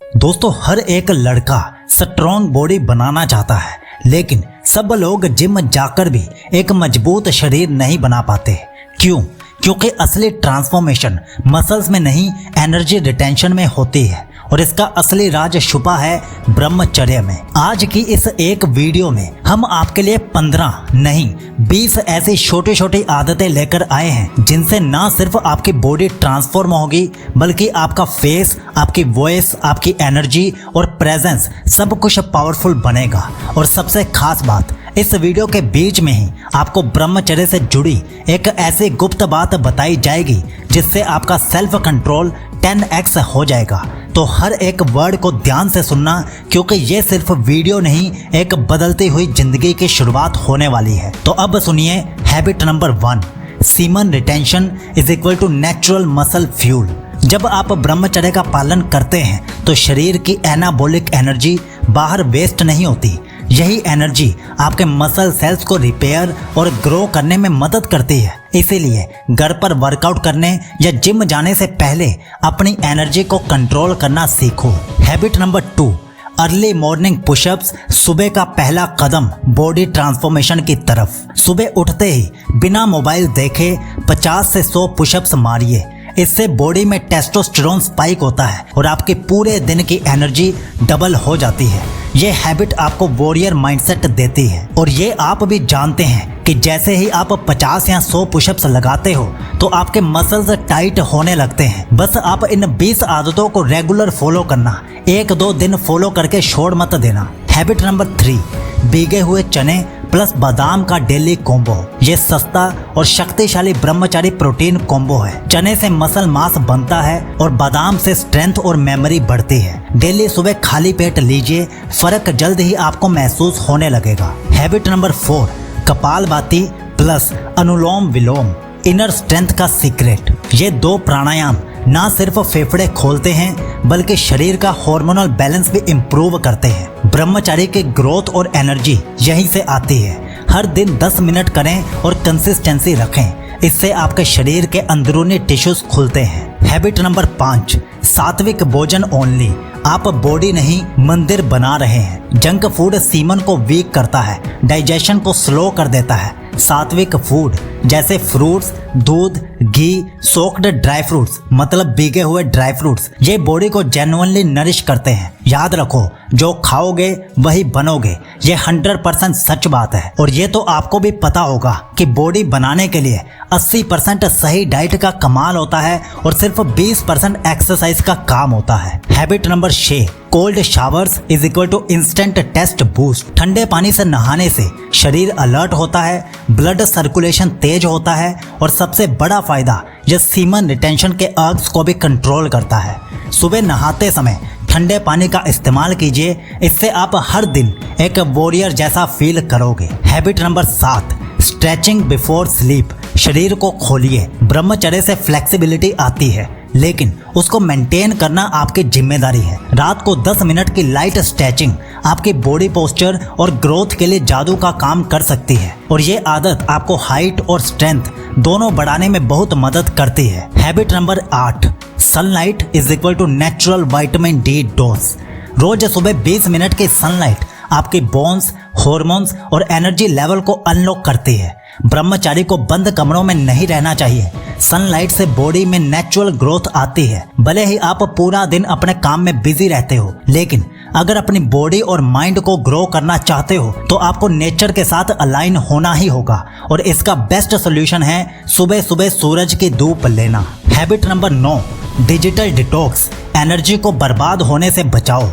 दोस्तों, हर एक लड़का स्ट्रॉन्ग बॉडी बनाना चाहता है, लेकिन सब लोग जिम जाकर भी एक मजबूत शरीर नहीं बना पाते। क्यों? क्योंकि असली ट्रांसफॉर्मेशन मसल्स में नहीं, एनर्जी रिटेंशन में होती है और इसका असली राज छुपा है ब्रह्मचर्य में। आज की इस एक वीडियो में हम आपके लिए 15 नहीं 20 ऐसी छोटी छोटी आदतें लेकर आए हैं जिनसे ना सिर्फ आपकी बॉडी ट्रांसफॉर्म होगी, बल्कि आपका फेस, आपकी वॉइस, आपकी एनर्जी और प्रेजेंस सब कुछ पावरफुल बनेगा। और सबसे खास बात, इस वीडियो के बीच में ही आपको ब्रह्मचर्य से जुड़ी एक ऐसी गुप्त बात बताई जाएगी जिससे आपका सेल्फ कंट्रोल 10x हो जाएगा। तो हर एक वर्ड को ध्यान से सुनना, क्योंकि ये सिर्फ वीडियो नहीं, एक बदलती हुई जिंदगी की शुरुआत होने वाली है। तो अब सुनिए habit number 1, semen retention is equal to natural muscle fuel. जब आप ब्रह्मचर्य का पालन करते हैं तो शरीर की एनाबॉलिक एनर्जी बाहर वेस्ट नहीं होती। यही एनर्जी आपके मसल सेल्स को रिपेयर और ग्रो करने में मदद करती है। इसीलिए घर पर वर्कआउट करने या जिम जाने से पहले अपनी एनर्जी को कंट्रोल करना सीखो। Habit number 2, early morning pushups, सुबह का पहला कदम बॉडी ट्रांसफॉर्मेशन की तरफ। सुबह उठते ही बिना मोबाइल देखे 50 से 100 पुशअप्स मारिए। इससे बॉडी में टेस्टोस्टेरोन स्पाइक होता है और आपके पूरे दिन की एनर्जी डबल हो जाती है। ये हैबिट आपको वॉरियर माइंडसेट देती है और ये आप भी जानते हैं कि जैसे ही आप 50 या 100 पुशअप्स लगाते हो तो आपके मसल्स टाइट होने लगते हैं। बस आप इन 20 आदतों को रेगुलर फॉलो करना, 1-2 दिन फॉलो करके छोड़ मत देना। हैबिट नंबर 3, भीगे हुए चने प्लस बादाम का डेली कॉम्बो। ये सस्ता और शक्तिशाली ब्रह्मचारी प्रोटीन कॉम्बो है। चने से मसल मास बनता है और बादाम से स्ट्रेंथ और मेमोरी बढ़ती है। डेली सुबह खाली पेट लीजिए, फर्क जल्द ही आपको महसूस होने लगेगा। हैबिट नंबर 4, कपालभाति प्लस अनुलोम विलोम, इनर स्ट्रेंथ का सीक्रेट। ये 2 प्राणायाम ना सिर्फ फेफड़े खोलते हैं बल्कि शरीर का हार्मोनल बैलेंस भी इम्प्रूव करते हैं। ब्रह्मचारी की ग्रोथ और एनर्जी यहीं से आती है। हर दिन 10 मिनट करें और कंसिस्टेंसी रखें, इससे आपके शरीर के अंदरूनी टिश्यूज खुलते हैं। हैबिट नंबर 5, सात्विक भोजन ओनली। आप बॉडी नहीं मंदिर बना रहे हैं। जंक फूड सीमन को वीक करता है, डाइजेशन को स्लो कर देता है। सात्विक फूड जैसे फ्रूट्स, दूध, घी, सोक्ड ड्राई फ्रूट्स मतलब भीगे हुए ड्राई फ्रूट्स, ये बॉडी को जेन्युइनली नरिश करते हैं। याद रखो, जो खाओगे वही बनोगे। ये 100% सच बात है। और ये तो आपको भी पता होगा कि बॉडी बनाने के लिए 80% सही डाइट का कमाल होता है और सिर्फ 20% एक्सरसाइज का काम होता है। Habit number 6, cold showers is equal to instant test boost. ठंडे पानी से नहाने से शरीर अलर्ट होता है, ब्लड सर्कुलेशन तेज होता है और सबसे बड़ा फायदा, यह सीमन रिटेंशन के अर्ग्स को भी कंट्रोल करता है। सुबह नहाते समय ठंडे पानी का इस्तेमाल कीजिए, इससे आप हर दिन एक वॉरियर जैसा फील करोगे। Habit number 7, stretching before sleep. शरीर को खोलिए। ब्रह्मचर्य से फ्लेक्सिबिलिटी आती है, लेकिन उसको मेंटेन करना आपकी जिम्मेदारी है। रात को 10 मिनट की लाइट स्ट्रेचिंग आपकी बॉडी पोस्चर और ग्रोथ के लिए जादू का काम कर सकती है और ये आदत आपको हाइट और स्ट्रेंथ दोनों बढ़ाने में बहुत मदद करती है। Habit number 8, sunlight is equal to natural vitamin D dose. रोज सुबह 20 मिनट की सनलाइट आपकी बोन्स, हॉर्मोन्स और एनर्जी लेवल को अनलॉक करती है। ब्रह्मचारी को बंद कमरों में नहीं रहना चाहिए। सनलाइट से बॉडी में नेचुरल ग्रोथ आती है। भले ही आप पूरा दिन अपने काम में बिजी रहते हो, लेकिन अगर अपनी बॉडी और माइंड को ग्रो करना चाहते हो तो आपको नेचर के साथ अलाइन होना ही होगा और इसका बेस्ट सोल्यूशन है सुबह सुबह सूरज की धूप लेना। Habit number 9, digital detox. Energy को बर्बाद होने से बचाओ।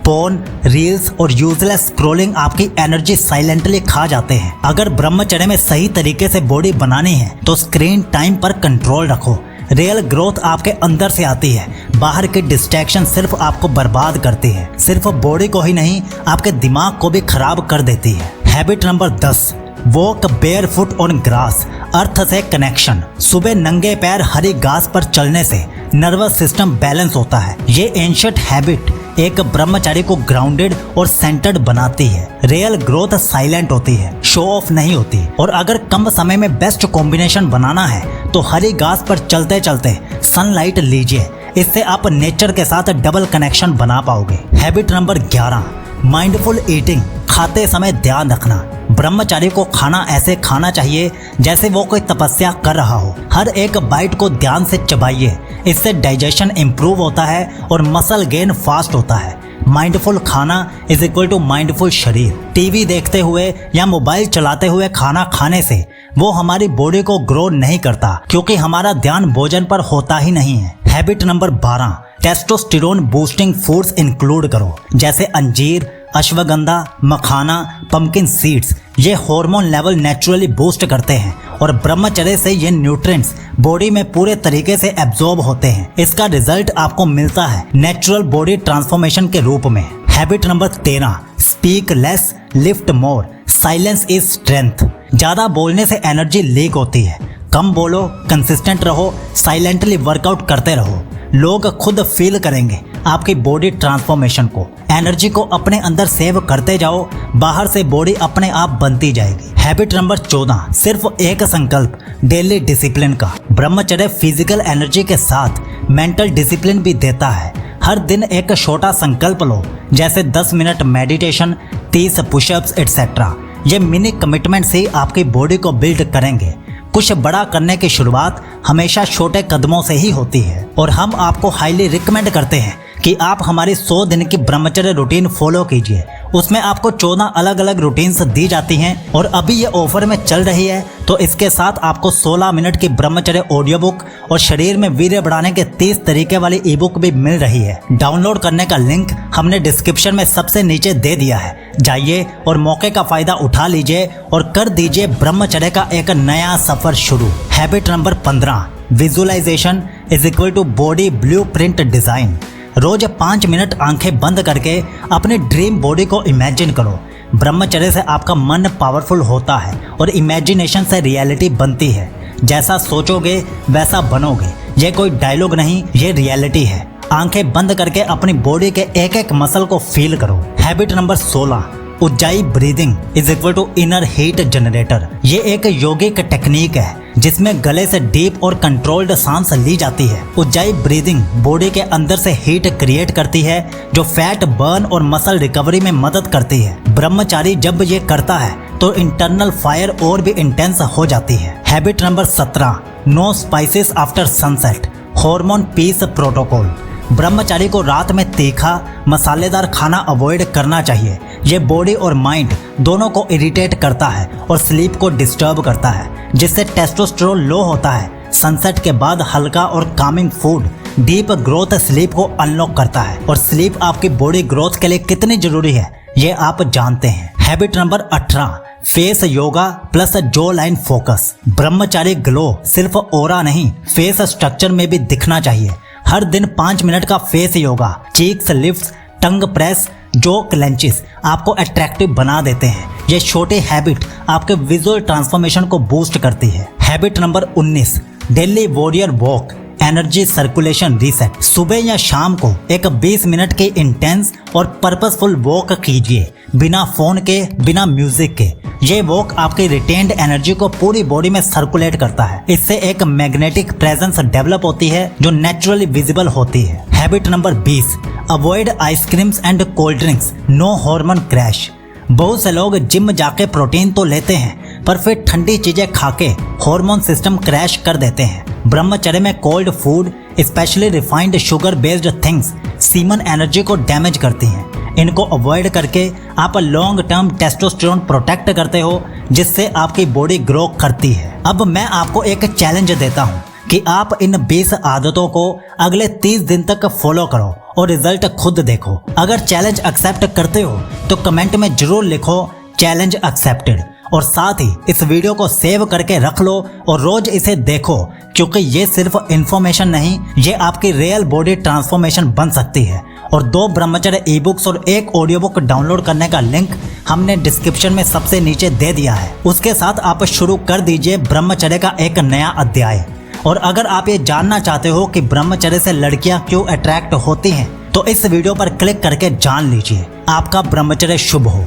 फोन, रील्स और यूजलेस स्क्रॉलिंग आपकी एनर्जी साइलेंटली खा जाते हैं। अगर ब्रह्मचर्य में सही तरीके से बॉडी बनानी है तो स्क्रीन टाइम पर कंट्रोल रखो। रियल ग्रोथ आपके अंदर से आती है। बाहर की डिस्ट्रैक्शन सिर्फ आपको बर्बाद करती है। सिर्फ बॉडी को ही नहीं, आपके दिमाग को भी खराब कर देती है। Habit number 10, walk barefoot on grass. Earth से कनेक्शन। सुबह नंगे पैर हरी घास पर चलने से नर्वस सिस्टम बैलेंस होता है। ये एंशिएंट हैबिट एक ब्रह्मचारी को ग्राउंडेड और सेंटर्ड बनाती है। रियल ग्रोथ साइलेंट होती है, शो ऑफ नहीं होती। और अगर कम समय में बेस्ट कॉम्बिनेशन बनाना है तो हरी घास पर चलते चलते सनलाइट लीजिए। इससे आप नेचर के साथ डबल कनेक्शन बना पाओगे। हैबिट नंबर 11, माइंडफुल ईटिंग, खाते समय ध्यान रखना। ब्रह्मचारी को खाना ऐसे खाना चाहिए जैसे वो कोई तपस्या कर रहा हो। हर एक बाइट को ध्यान से चबाइए, इससे डाइजेशन इंप्रूव होता है और मसल गेन फास्ट होता है। माइंडफुल खाना इज इक्वल टू माइंडफुल शरीर। टीवी देखते हुए या मोबाइल चलाते हुए खाना खाने से वो हमारी बॉडी को ग्रो नहीं करता, क्योंकि हमारा ध्यान भोजन पर होता ही नहीं है। Habit number 12, testosterone boosting foods include करो, जैसे अंजीर, अश्वगंधा, मखाना, पंपकिन सीड्स। ये हार्मोन लेवल नेचुरली बूस्ट करते हैं और ब्रह्मचर्य से ये न्यूट्रिएंट्स बॉडी में पूरे तरीके से एब्जॉर्ब होते हैं। इसका रिजल्ट आपको मिलता है नेचुरल बॉडी ट्रांसफॉर्मेशन के रूप में। Habit number 13, speak less lift more, silence is strength. ज्यादा बोलने से एनर्जी लीक होती है, कम बोलो, कंसिस्टेंट रहो, साइलेंटली वर्कआउट करते रहो। लोग खुद फील करेंगे आपकी बॉडी ट्रांसफॉर्मेशन को। एनर्जी को अपने अंदर सेव करते जाओ, बाहर से बॉडी अपने आप बनती जाएगी। हैबिट नंबर 14, सिर्फ एक संकल्प, डेली डिसिप्लिन का। ब्रह्मचर्य फिजिकल एनर्जी के साथ मेंटल डिसिप्लिन भी देता है। हर दिन एक छोटा संकल्प लो, जैसे 10 मिनट मेडिटेशन, 30 पुशअप्स एटसेट्रा। ये मिनी कमिटमेंट से आपकी बॉडी को बिल्ड करेंगे। कुछ बड़ा करने की शुरुआत हमेशा छोटे कदमों से ही होती है और हम आपको हाईली रिकमेंड करते हैं कि आप हमारी 100 दिन की ब्रह्मचर्य रूटीन फॉलो कीजिए। उसमें आपको 14 अलग अलग रूटीन्स दी जाती हैं और अभी ये ऑफर में चल रही है, तो इसके साथ आपको 16 मिनट की ब्रह्मचर्य ऑडियो बुक और शरीर में वीर्य बढ़ाने के 30 तरीके वाली ई बुक भी मिल रही है। डाउनलोड करने का लिंक हमने डिस्क्रिप्शन में सबसे नीचे दे दिया है। जाइए और मौके का फायदा उठा लीजिए और कर दीजिए ब्रह्मचर्य का एक नया सफर शुरू। Habit number 15, visualisation is equal to body blueprint design. रोज 5 मिनट आंखें बंद करके अपने ड्रीम बॉडी को इमेजिन करो। ब्रह्मचर्य से आपका मन पावरफुल होता है और इमेजिनेशन से रियलिटी बनती है। जैसा सोचोगे वैसा बनोगे। ये कोई डायलॉग नहीं, ये रियलिटी है। आंखें बंद करके अपनी बॉडी के एक एक मसल को फील करो। Habit number 16, Ujjayi breathing is equal to inner heat generator. ये एक योगिक टेक्निक है जिसमें गले से डीप और कंट्रोल्ड सांस ली जाती है। उज्जाई ब्रीदिंग बॉडी के अंदर से हीट क्रिएट करती है, जो फैट बर्न और मसल रिकवरी में मदद करती है। ब्रह्मचारी जब ये करता है तो इंटरनल फायर और भी इंटेंस हो जाती है। Habit number 17, no spices after sunset, hormone peace protocol. ब्रह्मचारी को रात में तीखा मसालेदार खाना अवॉइड करना चाहिए। ये बॉडी और माइंड दोनों को इरिटेट करता है और स्लीप को डिस्टर्ब करता है, जिससे टेस्टोस्टेरोन लो होता है। सनसेट के बाद हल्का और Kameng food deep growth sleep को अनलॉक करता है और स्लीप आपकी बॉडी ग्रोथ के लिए कितनी जरूरी है ये आप जानते हैं। Habit number 18, face yoga plus जो लाइन फोकस। ब्रह्मचारी ग्लो सिर्फ ओरा नहीं, फेस स्ट्रक्चर में भी दिखना चाहिए। हर दिन 5 मिनट का फेस योगा, चीक्स लिफ्ट्स, टंग प्रेस, जो क्लेंचेस आपको अट्रैक्टिव बना देते हैं। ये छोटे हैबिट आपके विजुअल ट्रांसफॉर्मेशन को बूस्ट करती है। Habit number 19, daily warrior walk, energy circulation reset. सुबह या शाम को एक 20 मिनट की इंटेंस और पर्पसफुल वॉक कीजिए, बिना फोन के, बिना म्यूजिक के। ये वॉक आपकी रिटेन्ड एनर्जी को पूरी बॉडी में सर्कुलेट करता है। इससे एक मैग्नेटिक प्रेजेंस डेवलप होती है जो नेचुरली विजिबल होती है। Habit number 20, avoid ice creams and cold drinks, no hormone crash. बहुत से लोग जिम जाके प्रोटीन तो लेते हैं, पर फिर ठंडी चीजें खाके हार्मोन सिस्टम क्रैश कर देते हैं। ब्रह्मचर्य में cold food, specially refined sugar based things, semen energy को डैमेज करती हैं। इनको अवॉइड करके आप लॉन्ग टर्म टेस्टोस्टेरोन प्रोटेक्ट करते हो, जिससे आपकी बॉडी ग्रो करती है। अब मैं आपको एक चैलेंज देता हूँ कि आप इन 20 आदतों को अगले 30 दिन तक फॉलो करो और रिजल्ट खुद देखो। अगर चैलेंज एक्सेप्ट करते हो तो कमेंट में जरूर लिखो चैलेंज एक्सेप्टेड, और साथ ही इस वीडियो को सेव करके रख लो और रोज इसे देखो, क्योंकि ये सिर्फ इंफॉर्मेशन नहीं, ये आपकी रियल बॉडी ट्रांसफॉर्मेशन बन सकती है। और 2 ब्रह्मचर्य ई बुक्स और 1 ऑडियो बुक डाउनलोड करने का लिंक हमने डिस्क्रिप्शन में सबसे नीचे दे दिया है। उसके साथ आप शुरू कर दीजिए ब्रह्मचर्य का एक नया अध्याय। और अगर आप ये जानना चाहते हो कि ब्रह्मचर्य से लड़कियां क्यों अट्रैक्ट होती हैं, तो इस वीडियो पर क्लिक करके जान लीजिए। आपका ब्रह्मचर्य शुभ हो।